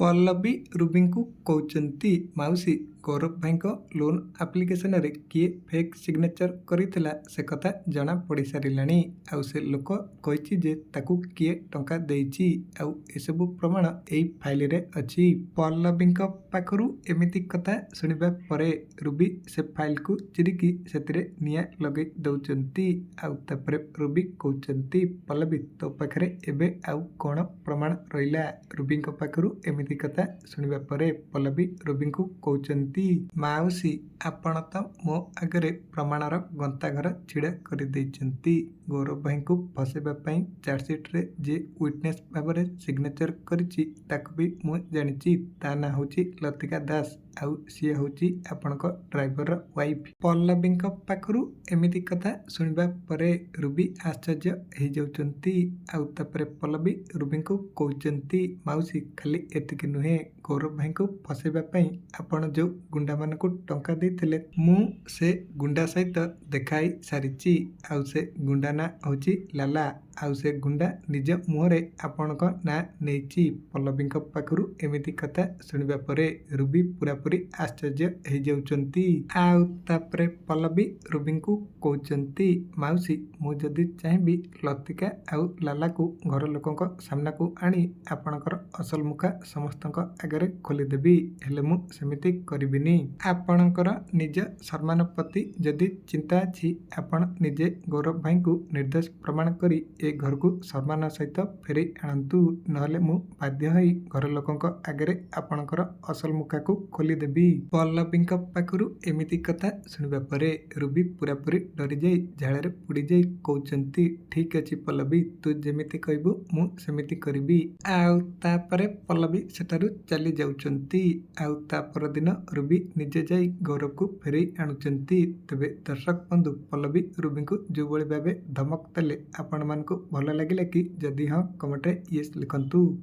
ପଲ୍ଲବୀ ରୁବିଙ୍କୁ କହୁଛନ୍ତି ମାଉସୀ ଗୌରବ ଭାଇଙ୍କ ଲୋନ୍ ଆପ୍ଲିକେସନରେ କିଏ ଫେକ୍ ସିଗ୍ନେଚର କରିଥିଲା ସେ କଥା ଜଣା ପଡ଼ିସାରିଲାଣି। ଆଉ ସେ ଲୋକ କହିଛି ଯେ ତାକୁ କିଏ ଟଙ୍କା ଦେଇଛି। ଆଉ ଏସବୁ ପ୍ରମାଣ ଏଇ ଫାଇଲରେ ଅଛି। ପଲ୍ଲବୀଙ୍କ ପାଖରୁ ଏମିତି କଥା ଶୁଣିବା ପରେ ରୁବି ସେ ଫାଇଲକୁ ଚିରିକି ସେଥିରେ ନିଆଁ ଲଗେଇ ଦେଉଛନ୍ତି। ଆଉ ତାପରେ ରୁବି କହୁଛନ୍ତି ପଲ୍ଲବୀ ତୋ ପାଖରେ ଏବେ ଆଉ କ'ଣ ପ୍ରମାଣ ରହିଲା? ରୁବିଙ୍କ ପାଖରୁ ଏମିତି କଥା ଶୁଣିବା ପରେ ପଲ୍ଲବୀ ରୁବିଙ୍କୁ କହୁଛନ୍ତି ମାଉସୀ ଆପଣ ତ ମୋ ଆଗରେ ପ୍ରମାଣର ଗନ୍ତାଘର ଛିଡ଼ା କରିଦେଇଛନ୍ତି। ଗୌରବ ଭାଇଙ୍କୁ ଫସାଇବା ପାଇଁ ଚାର୍ଜସିଟ୍ରେ ଯିଏ ୱିଟନେସ୍ ଭାବରେ ସିଗ୍ନେଚର କରିଛି ତାକୁ ବି ମୁଁ ଜାଣିଛି। ତା ନାଁ ହେଉଛି ଲତିକା ଦାସ। ଆଉ ସିଏ ହେଉଛି ଆପଣଙ୍କ ଡ୍ରାଇଭରର ୱାଇଫ୍। ପଲ୍ଲବୀଙ୍କ ପାଖରୁ ଏମିତି କଥା ଶୁଣିବା ପରେ ରୁବି ଆଶ୍ଚର୍ଯ୍ୟ ହେଇଯାଉଛନ୍ତି। ଆଉ ତାପରେ ପଲ୍ଲବୀ ରୁବିଙ୍କୁ କହୁଛନ୍ତି ମାଉସୀ ଖାଲି ଏତିକି ନୁହେଁ ଗୌରବ ଭାଇଙ୍କୁ ଫସାଇବା ପାଇଁ ଆପଣ ଯେଉଁ ଗୁଣ୍ଡାମାନଙ୍କୁ ଟଙ୍କା ଦେଇଥିଲେ ମୁଁ ସେ ଗୁଣ୍ଡା ସହିତ ଦେଖା ହେଇ ସାରିଛି। ଆଉ ସେ ଗୁଣ୍ଡା ନାଁ ହେଉଛି ଲାଲା। ଆଉ ସେ ଗୁଣ୍ଡା ନିଜ ମୁହଁରେ ଆପଣଙ୍କ ନାଁ ନେଇଛି। ପଲ୍ଲବୀଙ୍କ ପାଖରୁ ଏମିତି କଥା ଶୁଣିବା ପରେ ରୁବି ପୁରାପୁରି ଆଶ୍ଚର୍ଯ୍ୟ ହେଇଯାଉଛନ୍ତି। ଆଉ ତାପରେ ପଲ୍ଲବୀ ରୁବିଙ୍କୁ କହୁଛନ୍ତି ମାଉସୀ ମୁଁ ଯଦି ଚାହିଁବି ଲତିକା ଆଉ ଲାଲାକୁ ଘର ଲୋକଙ୍କ ସାମ୍ନାକୁ ଆଣି ଆପଣଙ୍କର ଅସଲ ମୁଖା ସମସ୍ତଙ୍କ ଆଗରେ ଖୋଲିଦେବି। ହେଲେ ମୁଁ ସେମିତି କରିବିନି। ଆପଣଙ୍କର ନିଜ ସମ୍ମାନ ପ୍ରତି ଯଦି ଚିନ୍ତା ଅଛି ଆପଣ ନିଜେ ଗୌରବ ଭାଇଙ୍କୁ ନିର୍ଦ୍ଦୋଷ ପ୍ରମାଣ କରି ଏ ଘରକୁ ସମ୍ମାନ ସହିତ ଫେରାଇ ଆଣନ୍ତୁ। ନହେଲେ ମୁଁ ବାଧ୍ୟ ହୋଇ ଘର ଲୋକଙ୍କ ଆଗରେ ଆପଣଙ୍କର ଅସଲ ମୁଖାକୁ ଖୋଲିଦେବି। ପଲ୍ଲବୀଙ୍କ ପାଖରୁ ଏମିତି କଥା ଶୁଣିବା ପରେ ରୁବି ପୁରାପୁରି ଡରିଯାଇ ଝାଳରେ ପୋଡ଼ିଯାଇ କହୁଛନ୍ତି ଠିକ୍ ଅଛି ପଲ୍ଲବୀ ତୁ ଯେମିତି କହିବୁ ମୁଁ ସେମିତି କରିବି। ଆଉ ତାପରେ ପଲ୍ଲବୀ ସେଠାରୁ ଚାଲି ଯାଉଛନ୍ତି। ଆଉ ତା ପରଦିନ ରୁବି ନିଜେ ଯାଇ ଗୌରବକୁ ଫେରାଇ ଆଣୁଛନ୍ତି। ତେବେ ଦର୍ଶକ ବନ୍ଧୁ ପଲ୍ଲବୀ ରୁବିଙ୍କୁ ଯେଉଁଭଳି ଭାବେ ଧମକ ଦେଲେ ଆପଣମାନଙ୍କୁ ଭଲ ଲାଗିଲା କି? ଯଦି ହଁ କମେଣ୍ଟରେ ୟେସ୍ ଲେଖନ୍ତୁ।